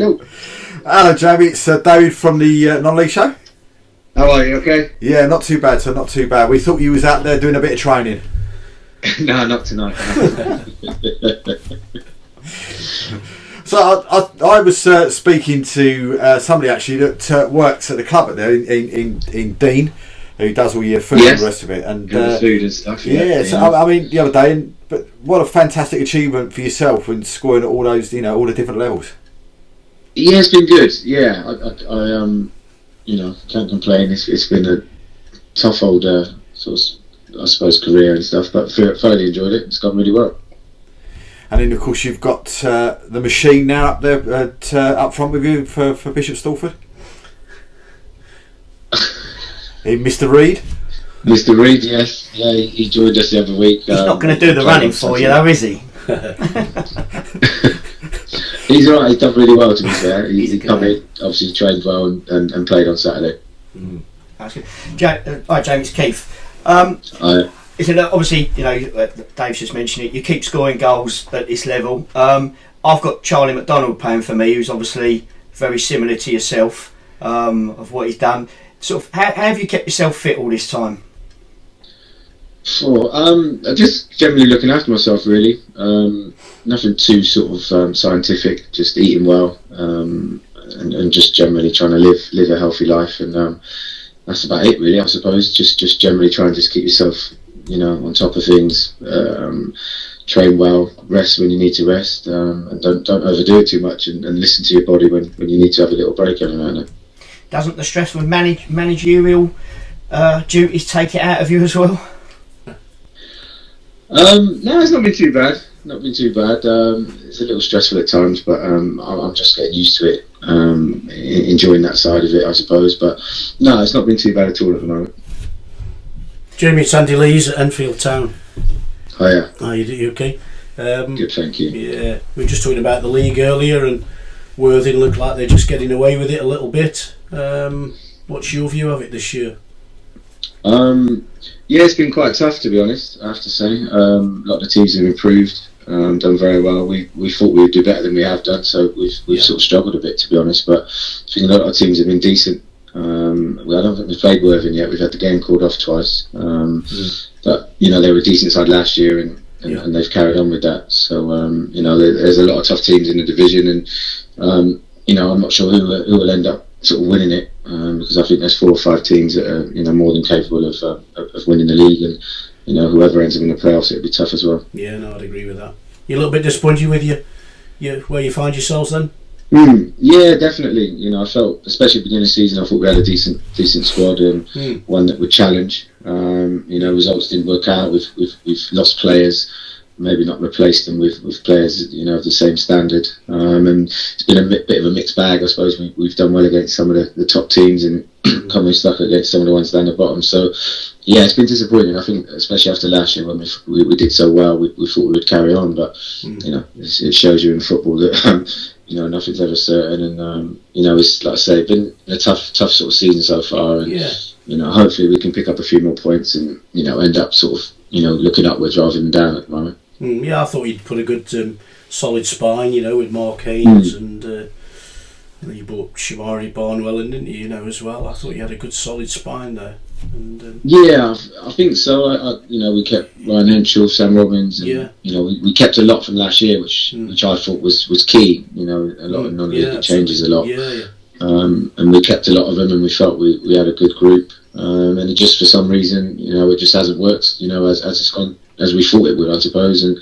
Hello. Hello, Jamie. It's David from the Non-League Show. How are you? Okay. Yeah, not too bad, sir. Not too bad. We thought you was out there doing a bit of training. No, not tonight. So I was speaking to somebody actually that works at the club at there in Dean, who does all your food and the rest of it, and food and stuff. Yeah. So I mean, the other day, but what a fantastic achievement for yourself when scoring at all those, all the different levels. Yeah, it's been good. Yeah, I can't complain. It's been a tough old sort of, I suppose, career and stuff, but thoroughly enjoyed it. It's gone really well. And then, of course, you've got the machine now up there up front with you for Bishop Stortford. Mr. Reid. Mr. Reid, yes. Yeah, he joined us the other week. He's not going to do the running for you, though, is he? He's all right. He's done really well, to be fair. He come in, obviously trained well and played on Saturday. That's good. Hi, James, it's Keith. Hi. Obviously, Dave's just mentioned it. You keep scoring goals at this level. I've got Charlie McDonald playing for me, who's obviously very similar to yourself of what he's done. Sort of, how have you kept yourself fit all this time? Sure. Just generally looking after myself, really. Nothing too sort of scientific. Just eating well and just generally trying to live a healthy life, and that's about it, really. I suppose just generally trying to just keep yourself, on top of things. Train well, rest when you need to rest, and don't overdo it too much, and listen to your body when you need to have a little break every now and then. Doesn't the stress with managerial duties take it out of you as well? No, it's not been too bad. It's a little stressful at times, but I'm just getting used to it, enjoying that side of it, I suppose. But no, it's not been too bad at all at the moment. Jamie, it's Andy Lees at Enfield Town. Hiya. Are you okay? Good, thank you. Yeah, we were just talking about the league earlier, and Worthing look like they're just getting away with it a little bit. What's your view of it this year? Yeah, it's been quite tough, to be honest, I have to say. A lot of the teams have improved, done very well. We thought we would do better than we have done, so we've sort of struggled a bit, to be honest, but I think a lot of teams have been decent. I don't think we've played Worthing yet. We've had the game called off twice, but they were a decent side last year, and they've carried on with that. So there's a lot of tough teams in the division, and I'm not sure who will end up sort of winning it, because I think there's 4 or 5 teams that are more than capable of winning the league, and whoever ends up in the playoffs, it'll be tough as well. Yeah, no, I'd agree with that. You're a little bit disappointed with you where you find yourselves then? Yeah, definitely. I felt, especially at the beginning of the season, I thought we had a decent squad, and one that would challenge. Results didn't work out. We've lost players, maybe not replaced them with players of the same standard, and it's been a bit of a mixed bag, I suppose. We've done well against some of the top teams and coming stuck against some of the ones down the bottom, so yeah, it's been disappointing. I think especially after last year when we did so well, we thought we would carry on, but it shows you in football that nothing's ever certain, and it's, like I say, been a tough sort of season so far, and hopefully we can pick up a few more points and end up sort of looking upwards rather than down at the moment. Yeah, I thought you'd put a good solid spine, with Mark Haynes, and you bought Shamari Barnwell in, didn't you, as well. I thought you had a good solid spine there. And, yeah, I think so. We kept Ryan Henshaw, Sam Robbins, and we kept a lot from last year, which I thought was key. A lot of non-league changes a lot, and we kept a lot of them, and we felt we had a good group. And it just, for some reason, it just hasn't worked. As it's gone, as we thought it would, I suppose. And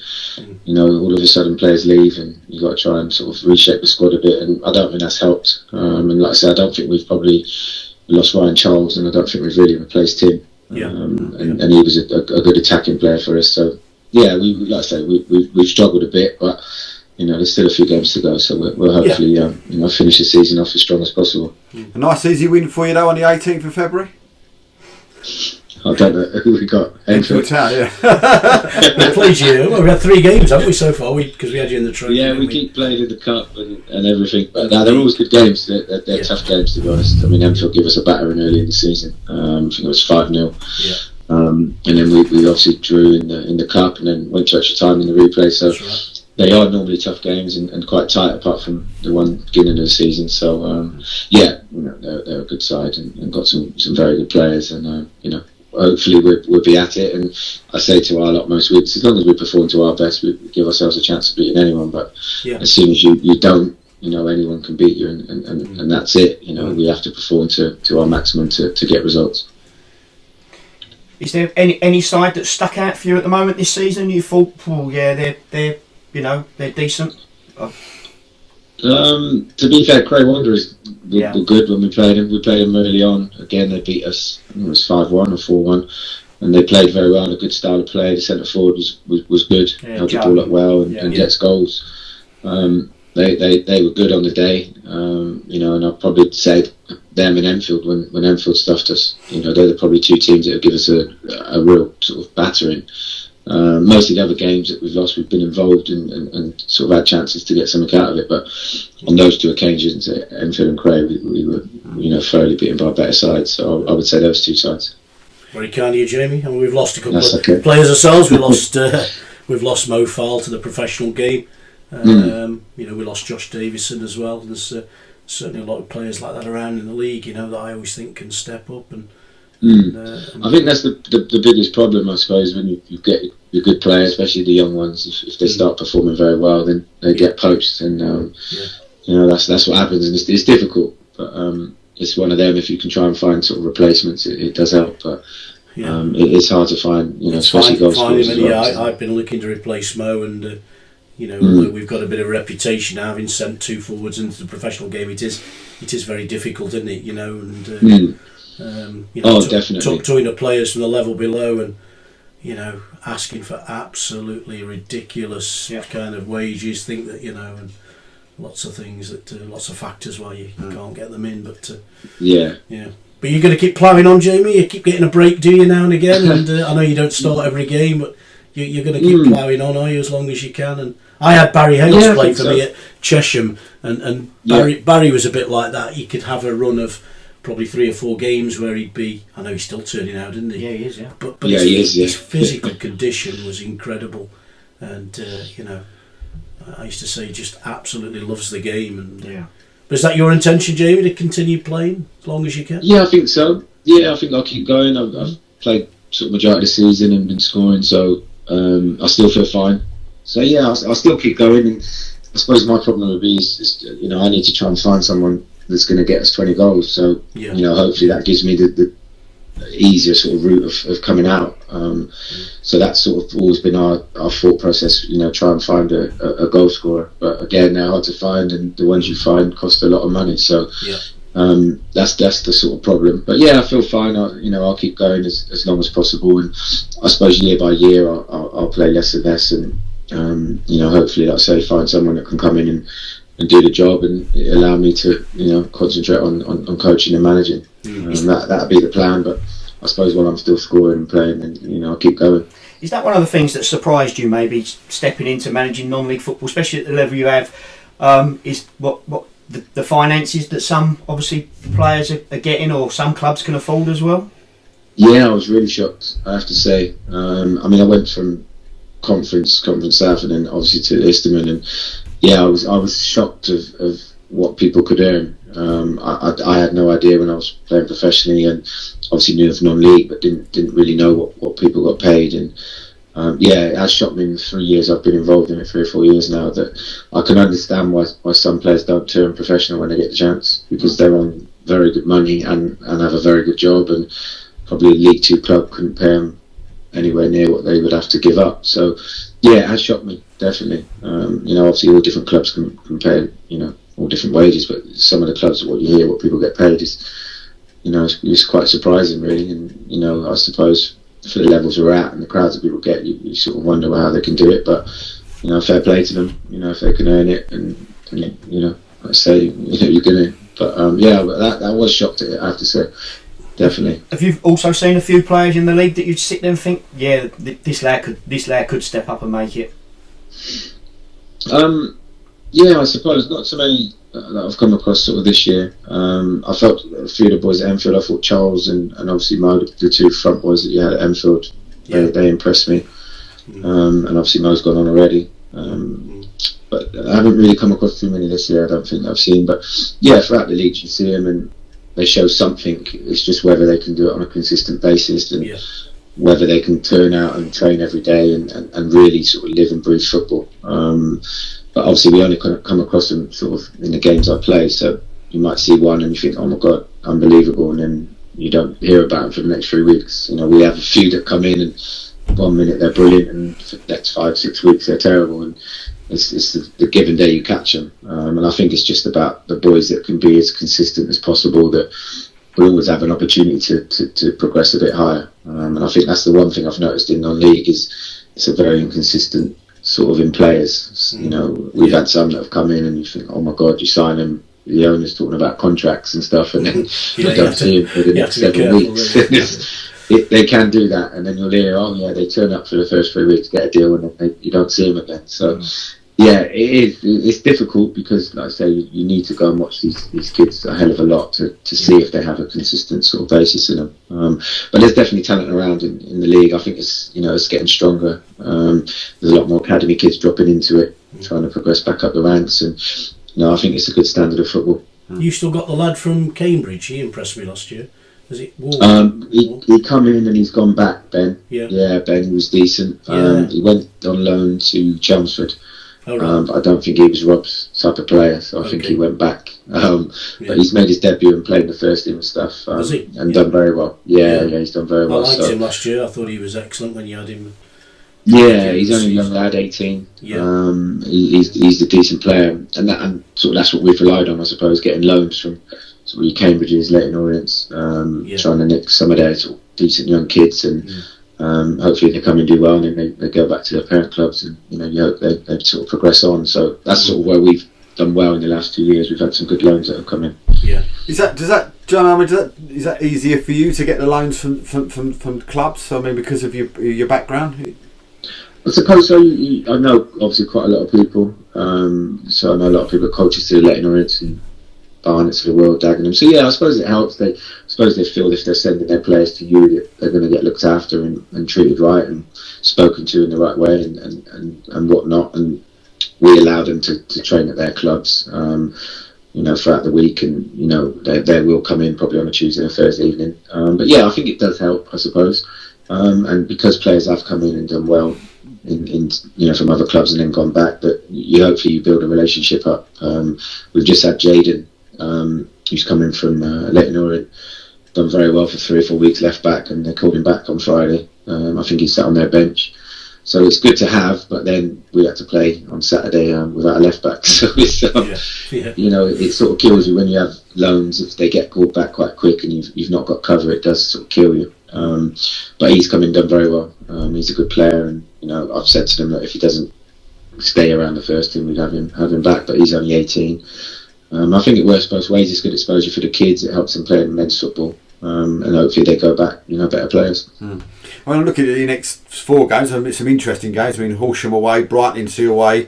all of a sudden players leave, and you've got to try and sort of reshape the squad a bit. And I don't think that's helped. And like I said, I don't think we've probably lost Ryan Charles, and I don't think we've really replaced him. And he was a good attacking player for us. So yeah, like I say, we've struggled a bit, but there's still a few games to go. So we'll hopefully finish the season off as strong as possible. A nice easy win for you though on the 18th of February. I don't know who we got. Enfield Town, yeah. We played you. Well, we've had 3 games, haven't we, so far? Because we had you in the trophy. Yeah, we keep playing in the cup and everything. But they're always good games. They're tough games, to be honest. I mean, Enfield give us a battering early in the season. I think it was 5-0. Yeah. And then we obviously drew in the cup, and then went to extra time in the replay. So they are normally tough games and quite tight, apart from the one beginning of the season. So they're a good side and got some very good players, and hopefully we'll be at it. And I say to our lot most weeks, as long as we perform to our best, we give ourselves a chance of beating anyone. But as soon as you don't, anyone can beat you, and that's it. We have to perform to our maximum to get results. Is there any side that stuck out for you at the moment this season? You thought, they're decent. To be fair, Cray Wanderers were good when we played them. We played them early on. Again, they beat us. I think it was 5-1 or 4-1, and they played very well. A good style of play. The centre forward was good. Held the ball up well and gets goals. They were good on the day. And I'd probably say them and Enfield when Enfield stuffed us. They're the probably two teams that would give us a real sort of battering. Most of the other games that we've lost, we've been involved and sort of had chances to get something out of it. But on those two occasions, Enfield and Cray, we were thoroughly beaten by better sides. So I would say those two sides. Very kind of you, Jamie. And we've lost a couple of players ourselves. We've lost Mo Fowle to the professional game. We lost Josh Davison as well. There's certainly a lot of players like that around in the league, that I always think can step up. And I think that's the biggest problem, I suppose, when you get the good players, especially the young ones. If they start performing very well, then they get poached, and that's what happens. And it's difficult, but it's one of them. If you can try and find sort of replacements, it does help. But it's hard to find, especially goal scorers. I've been looking to replace Mo, and we've got a bit of a reputation now, having sent two forwards into the professional game. It is very difficult, isn't it? Definitely. Talking to players from the level below, and asking for absolutely ridiculous kind of wages. Think that and lots of things that lots of factors why you can't get them in. But But you're going to keep ploughing on, Jamie. You keep getting a break, do you, now and again? And I know you don't start every game, but you're going to keep ploughing on, are you, as long as you can? And I had Barry Hales play for me at Chesham, and Barry was a bit like that. He could have a run of probably 3 or 4 games where he'd be. I know he's still turning out, isn't he? Yeah, he is. Yeah, but his physical condition was incredible, and I used to say he just absolutely loves the game. And but is that your intention, Jamie, to continue playing as long as you can? Yeah, I think so. Yeah, I think I'll keep going. I've played sort of majority of the season and been scoring, so I still feel fine. So yeah, I'll still keep going. And I suppose my problem would be is I need to try and find someone that's going to get us 20 goals. So hopefully that gives me the easier sort of route of coming out. So that's sort of always been our thought process. Try and find a goal scorer. But again, they're hard to find, and the ones you find cost a lot of money. So that's the sort of problem. But yeah, I feel fine. I'll keep going as long as possible, and I suppose year by year I'll play less and less, and hopefully, like I say, find someone that can come in and do the job and allow me to concentrate on coaching and managing. That'd be the plan. But I suppose while I'm still scoring and playing, then I'll keep going. Is that one of the things that surprised you, maybe stepping into managing non-league football, especially at the level you have? Is what the finances that some obviously players are getting, or some clubs can afford as well? Yeah, I was really shocked, I have to say. I went from Conference South and then obviously to Isterman, and I was shocked of what people could earn. I had no idea when I was playing professionally, and obviously knew of non-league, but didn't really know what people got paid. And it has shocked me in the 3 years I've been involved in it, 3 or 4 years now, that I can understand why some players don't turn professional when they get the chance, because they're on very good money and have a very good job, and probably a League 2 club couldn't pay them anywhere near what they would have to give up. So it has shocked me, definitely. Obviously all different clubs can pay all different wages, but some of the clubs, what you hear, what people get paid is it's quite surprising, really. And I suppose for the levels we're at and the crowds that people get, you sort of wonder how they can do it. But fair play to them, if they can earn it, and I say you're gonna. But but that was shocked, I have to say. Definitely. Have you also seen a few players in the league that you'd sit there and think, this lad could step up and make it? I suppose not so many that I've come across sort of this year. I felt a few of the boys at Enfield. I thought Charles and obviously Mo, the 2 front boys that you had at Enfield, they impressed me. And obviously Mo's gone on already. but I haven't really come across too many this year. I don't think I've seen, but yeah, throughout the league you see them and they show something. It's just whether they can do it on a consistent basis and whether they can turn out and train every day and really sort of live and breathe football. But obviously we only come across them sort of in the games I play, so you might see one and you think, oh my god, unbelievable, and then you don't hear about them for the next 3 weeks. You know, we have a few that come in and 1 minute they're brilliant and for the next 5-6 weeks they're terrible, and it's the given day you catch them. And I think it's just about the boys that can be as consistent as possible, that will always have an opportunity to progress a bit higher. And I think that's the one thing I've noticed in non-league is it's a very inconsistent sort of in players. You know, we've had some that have come in and you think, oh my god, you sign them, the owner's talking about contracts and stuff, and then you don't see him for the next 7 weeks. Really. They can do that, and then you'll hear, oh yeah, they turn up for the first 3 weeks, get a deal, and then you don't see them again. So yeah, it's difficult because, like I say, you need to go and watch these kids a hell of a lot to see if they have a consistent sort of basis in them. But there's definitely talent around in the league. I think it's getting stronger. There's a lot more academy kids dropping into it, trying to progress back up the ranks, and I think it's a good standard of football. You still got the lad from Cambridge. He impressed me last year. Is it he come in and he's gone back, Ben. Yeah, Ben, he was decent. He went on loan to Chelmsford. Oh, right. But I don't think he was Rob's type of player, so I think he went back. But he's made his debut and played in the first team and stuff, and done very well. Yeah, he's done very well. I liked him last year. I thought he was excellent when you had him. Yeah, he's only a young lad, 18. Yeah. He's a decent player, and sort of that's what we've relied on, I suppose, getting loans from sort of your Cambridges, Leyton Orients, trying to nick some of their sort of decent young kids, and hopefully they come and do well, and then they go back to their parent clubs, and you hope they sort of progress on. So that's sort of where we've done well in the last 2 years. We've had some good loans that have come in. Yeah. Is that easier for you to get the loans from clubs? I mean, because of your background. I suppose so. I know obviously quite a lot of people. So I know a lot of people, coaches to the Leyton Orients and Barnets of the world, Dagenham. So yeah, I suppose it helps. I suppose they feel if they're sending their players to you that they're going to get looked after and treated right and spoken to in the right way and whatnot. And we allow them to train at their clubs, throughout the week, and they will come in probably on a Tuesday or Thursday evening. But yeah, I think it does help, I suppose. And because players have come in and done well in from other clubs and then gone back, but hopefully you build a relationship up. We've just had Jaden, who's coming from Leyton Orient, done very well for 3 or 4 weeks left back, and they called him back on Friday. I think he sat on their bench, so it's good to have. But then we had to play on Saturday without a left back, so it's it sort of kills you when you have loans. If they get called back quite quick and you've not got cover, it does sort of kill you. But he's come in, done very well. He's a good player, and I've said to them that if he doesn't stay around the first team, we'd have him back. But he's only 18. I think it works both ways. It's good exposure for the kids. It helps them play in men's football, and hopefully they go back, better players. Well, I'm looking at the next 4 games. Some interesting games. I mean, Horsham away, Brighton away,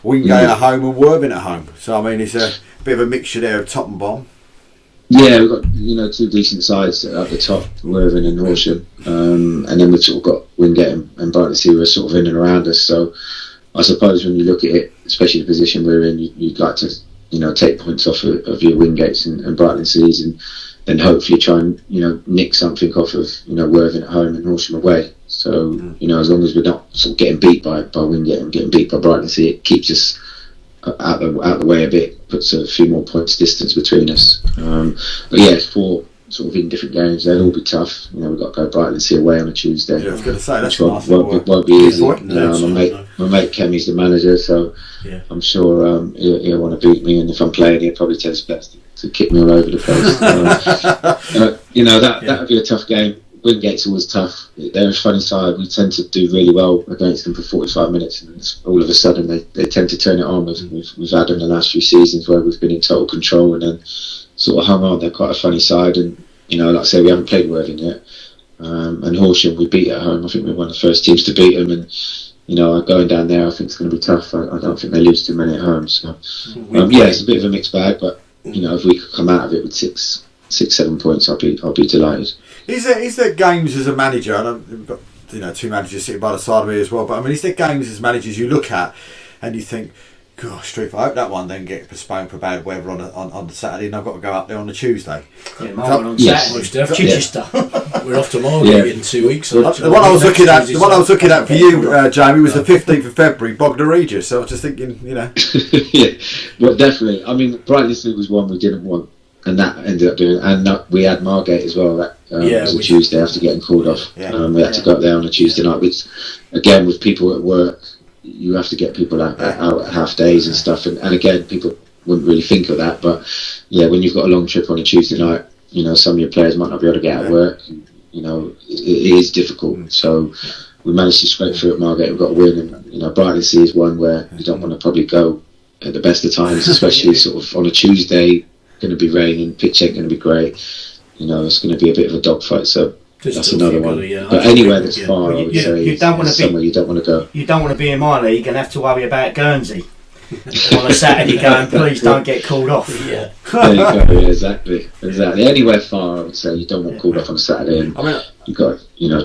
Wingate at home, and Worthing at home. So I mean, it's a bit of a mixture there of top and bottom. Yeah, we've got 2 decent sides at the top, Worthing and Horsham, and then we've sort of got Wingate and Brighton who are sort of in and around us. So I suppose when you look at it, especially the position we're in, you'd like to take points off of your Wingates and Brighton C's, and then hopefully try and nick something off of Worthing at home and Horsham away. So as long as we're not sort of getting beat by Wingate and getting beat by Brighton C, it keeps us out the way a bit, puts a few more points distance between us. But yeah, it's 4 sort of in different games. They'll all be tough. We've got to go Brighton C away on a Tuesday. Yeah, I was going to say that's won't be easy. My mate Kemi's the manager, so I'm sure he'll want to beat me. And if I'm playing, he'll probably tell his best to kick me all over the place. That would be a tough game. Wingate's always tough. They're a funny side. We tend to do really well against them for 45 minutes, and all of a sudden they tend to turn it on. We've had in the last few seasons where we've been in total control and then sort of hung on. They're quite a funny side, and like I say, we haven't played Worthing yet. And Horsham we beat at home. I think we're one of the first teams to beat them, and going down there, I think it's going to be tough. I don't think they lose too many at home. So it's a bit of a mixed bag, but if we could come out of it with 6-7 points, I'll be delighted. Is there games as a manager? And I've got 2 managers sitting by the side of me as well. But I mean, is there games as managers you look at and you think, Gosh, Street, I hope that one then get postponed for bad weather on the Saturday, and I've got to go up there on the Tuesday. Yeah, Martin on Saturday. Chichester. We're off to Margate in 2 weeks. The one I was looking at for you, Jamie, was the 15th of February, Bognor Regis. So I was just thinking, yeah, well, definitely. I mean, Brighton was one we didn't want, and that ended up doing. And we had Margate as well. That was a Tuesday after getting called off. We had to go up there on a Tuesday night, which, again, with people at work, you have to get people out at half days and stuff, and again, people wouldn't really think of that, but when you've got a long trip on a Tuesday night, some of your players might not be able to get out of work, and, it is difficult. So we managed to scrape through at Margate. We've got a win, and Brighton Sea is one where you don't want to probably go at the best of times, especially sort of on a Tuesday. Going to be raining, pitch ain't going to be great. It's going to be a bit of a dogfight. So that's another one. But anywhere that's far, I would say, you don't want to somewhere you don't want to go. You don't want to be in my league and have to worry about Guernsey on a Saturday going, please don't get called off. Yeah. There you go. Yeah, exactly. Anywhere far, I would say, you don't want called off on a Saturday, and you've got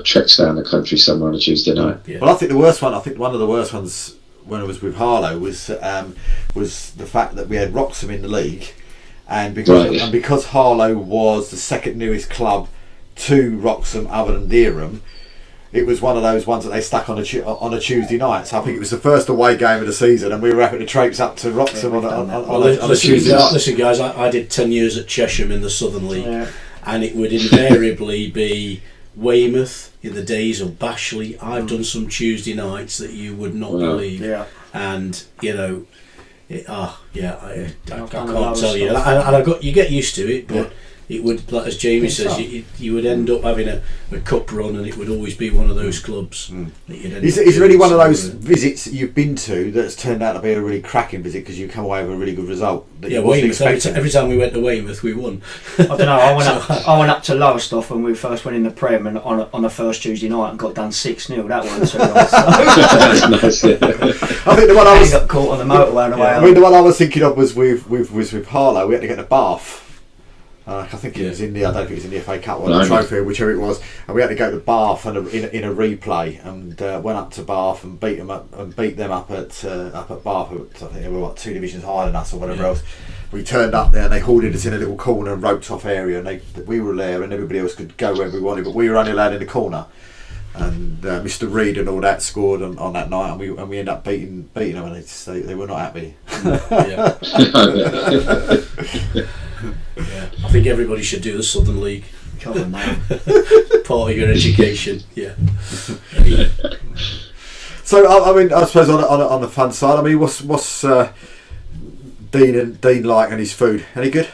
treks down the country somewhere on a Tuesday night. Yeah. Well, I think one of the worst ones when I was with Harlow was the fact that we had Wroxham in the league, and because Harlow was the second newest club to Wroxham other than Dereham, it was one of those ones that they stuck on a Tuesday night. So I think it was the first away game of the season, and we were having to traipse up to Wroxham on a Tuesday night. Listen, guys, I did 10 years at Chesham in the Southern League, and it would invariably be Weymouth in the days of Bashley. I've done some Tuesday nights that you would not believe, and I can't tell you. And you get used to it, but. It would, like as Jamie says, you would end up having a cup run, and it would always be one of those clubs. That you'd end is there any one of those visits that you've been to that's turned out to be a really cracking visit because you come away with a really good result? Weymouth. Every time we went to Weymouth, we won. I don't know. I went up to Lowestoft when we first went in the Prem, and on a first Tuesday night, and got done 6-0. That wasn't too nice. That's nice. Yeah. I think the one I got caught on the motorway on the way. I mean, the one I was thinking of was with Harlow. We had to get to Bath. I think it was I don't think it was in the FA Cup or the trophy, whichever it was, and we had to go to Bath in a replay, and went up to Bath and beat them up at Bath. I think they were 2 divisions higher than us or whatever else. We turned up there and they hoarded us in a little corner and roped off area, and we were there and everybody else could go wherever we wanted, but we were only allowed in the corner. And Mr. Reed and all that scored on that night, and we ended up beating them, and they were not happy. I think everybody should do the Southern League. Come on, man. Part of your education. Yeah. So I mean, I suppose on the fun side, I mean, what's Dean like and his food? Any good?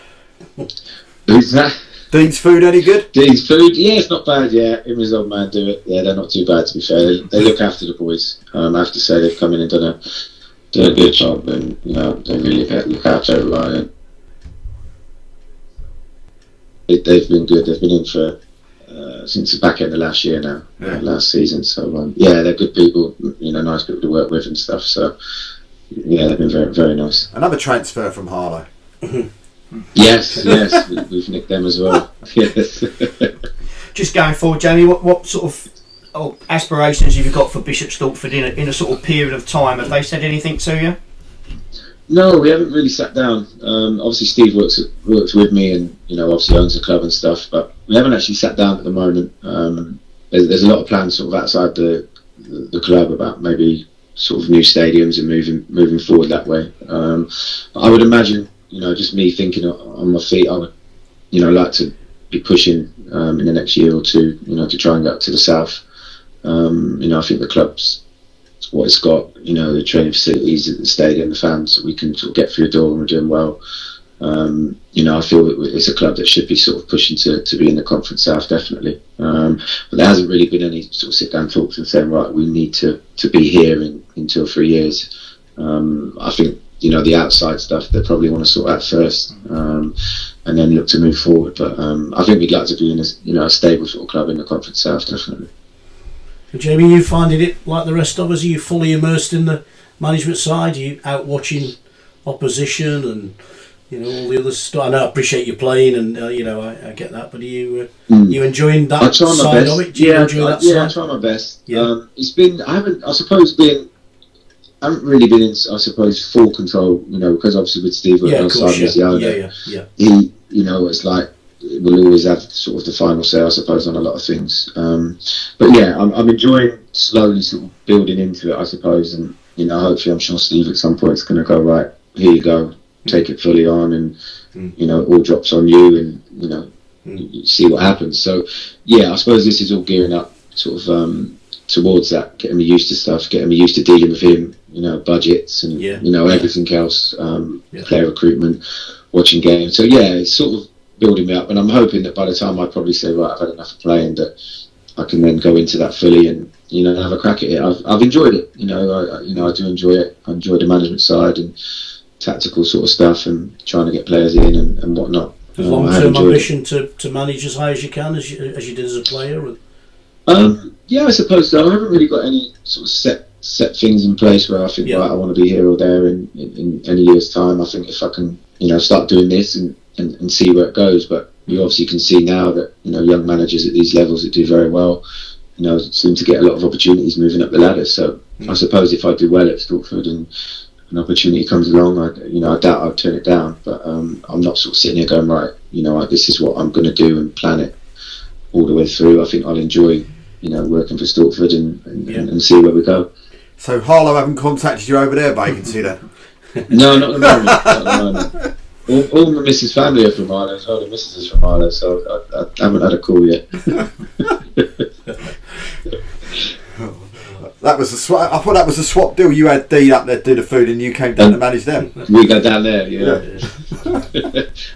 Who's that? Dean's food any good? Dean's food, yeah, it's not bad. Yeah, him and his old man do it. Yeah, they're not too bad, to be fair. They look after the boys. I have to say they've come in and done a good job, and they really look after everyone. They've been good. They've been in for since the back end of last year now, last season. So they're good people. Nice people to work with and stuff. So they've been very, very nice. Another transfer from Harlow. Yes, we've nicked them as well. Yes. Just going forward, Jamie, what sort of aspirations have you got for Bishop Stortford in a sort of period of time? Have they said anything to you? No, we haven't really sat down. Obviously, Steve works with me, and obviously owns the club and stuff. But we haven't actually sat down at the moment. There's a lot of plans sort of outside the club about maybe sort of new stadiums and moving forward that way. I would imagine, just me thinking on my feet, I would, like to be pushing in the next year or two, to try and get up to the south. I think the club's what it's got, the training facilities at the stadium, the fans, so we can sort of get through the door and we're doing well. I feel that it's a club that should be sort of pushing to be in the Conference South, definitely. But there hasn't really been any sort of sit down talks and saying, right, we need to be here in 2 or 3 years. I think, the outside stuff they probably want to sort out first, and then look to move forward. But I think we'd like to be in a stable sort of club in the Conference South, definitely. So Jamie, you finding it like the rest of us? Are you fully immersed in the management side? Are you out watching opposition and all the other stuff? I know, I appreciate you playing, and I get that. But are you enjoying that side of it? Do you enjoy that side? I try my best. Yeah. It's been, I suppose being haven't really been in, I suppose, full control, you know, because obviously with Steve alongside me as the owner, he, you know, it's like, we'll always have sort of the final say, I suppose, on a lot of things. But yeah, I'm enjoying slowly sort of building into it, I suppose, and, you know, hopefully I'm sure Steve at some point is going to go, right, here you go, take it fully on, and, you know, it all drops on you, and, you know, you see what happens. So yeah, I suppose this is all gearing up sort of towards that, getting me used to stuff, getting me used to dealing with him, you know, budgets and you know, everything else, player recruitment, watching games. So yeah, it's sort of building me up, and I'm hoping that by the time I probably say, right, I've had enough of playing, that I can then go into that fully and, you know, have a crack at it. I've enjoyed it, you know, I do enjoy it. I enjoy the management side and tactical sort of stuff, and trying to get players in and whatnot. Long-term ambition to manage as high as you can, as you did as a player? Yeah, I suppose so. I haven't really got any sort of set things in place where I think, right, I want to be here or there in any year's time. I think if I can, you know, start doing this and see where it goes. But you obviously can see now that, you know, young managers at these levels that do very well, you know, seem to get a lot of opportunities moving up the ladder. So I suppose if I do well at Stortford and an opportunity comes along, I doubt I'd turn it down. But I'm not sort of sitting here going, right, you know, this is what I'm going to do and plan it all the way through. I think I'll enjoy, you know, working for Stortford and see where we go. So Harlow haven't contacted you over there, vacancy then? No, not at the moment. All my missus' family are from Harlow, so the missus is from Harlow, so I haven't had a call yet. That was I thought that was a swap deal. You had Dean up there do the food, and you came down to manage them. We go down there, yeah.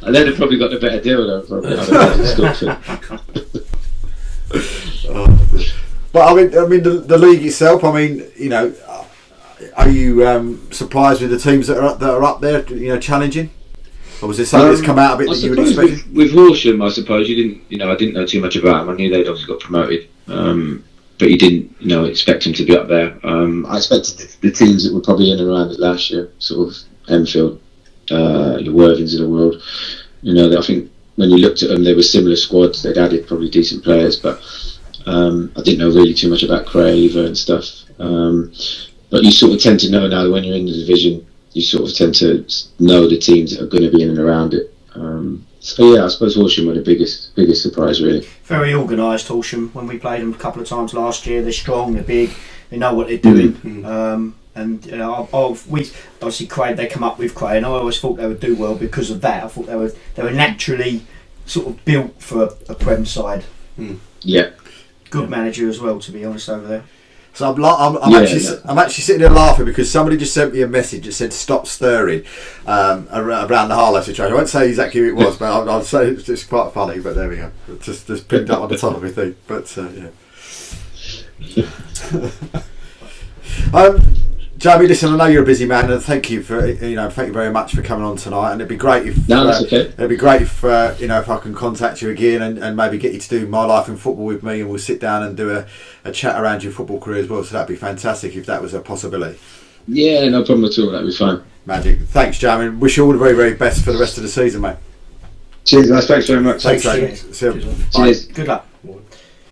And then they probably got the better deal though. Probably. But I mean, the league itself. I mean, you know, are you surprised with the teams that are up there? You know, challenging, or was there something that's come out of it that you would expect? With Horsham, I suppose I didn't know too much about them. I knew they'd obviously got promoted. But you didn't, you know, expect him to be up there. I expected the teams that were probably in and around it last year, sort of Enfield, your Worthings of the world. You know, I think when you looked at them, they were similar squads. They'd added probably decent players, but I didn't know really too much about Cray either and stuff. But you sort of tend to know now that when you're in the division, you sort of tend to know the teams that are going to be in and around it. So yeah, I suppose Horsham were the biggest surprise really. Very organised, Horsham. When we played them a couple of times last year, they're strong, they're big, they know what they're doing. And you know, we obviously they come up with Cray, and I always thought they would do well because of that. I thought they were naturally sort of built for a Prem side. Yeah, good manager as well, to be honest, over there. So I'm actually sitting there laughing because somebody just sent me a message that said stop stirring around the Harlow situation. I won't say exactly who it was, but I'll say it's quite funny. But there we go. Just pinned up on the top of my thing. But yeah. Jamie, listen, I know you're a busy man, and thank you very much for coming on tonight. And it'd be great if that's okay. It'd be great if if I can contact you again and maybe get you to do My Life in Football with me, and we'll sit down and do a chat around your football career as well. So that'd be fantastic if that was a possibility. Yeah, no problem at all. That'd be fine. Magic. Thanks, Jamie. Wish you all the very, very best for the rest of the season, mate. Cheers, guys. Thanks very much. Thanks, mate. Cheers. Good luck.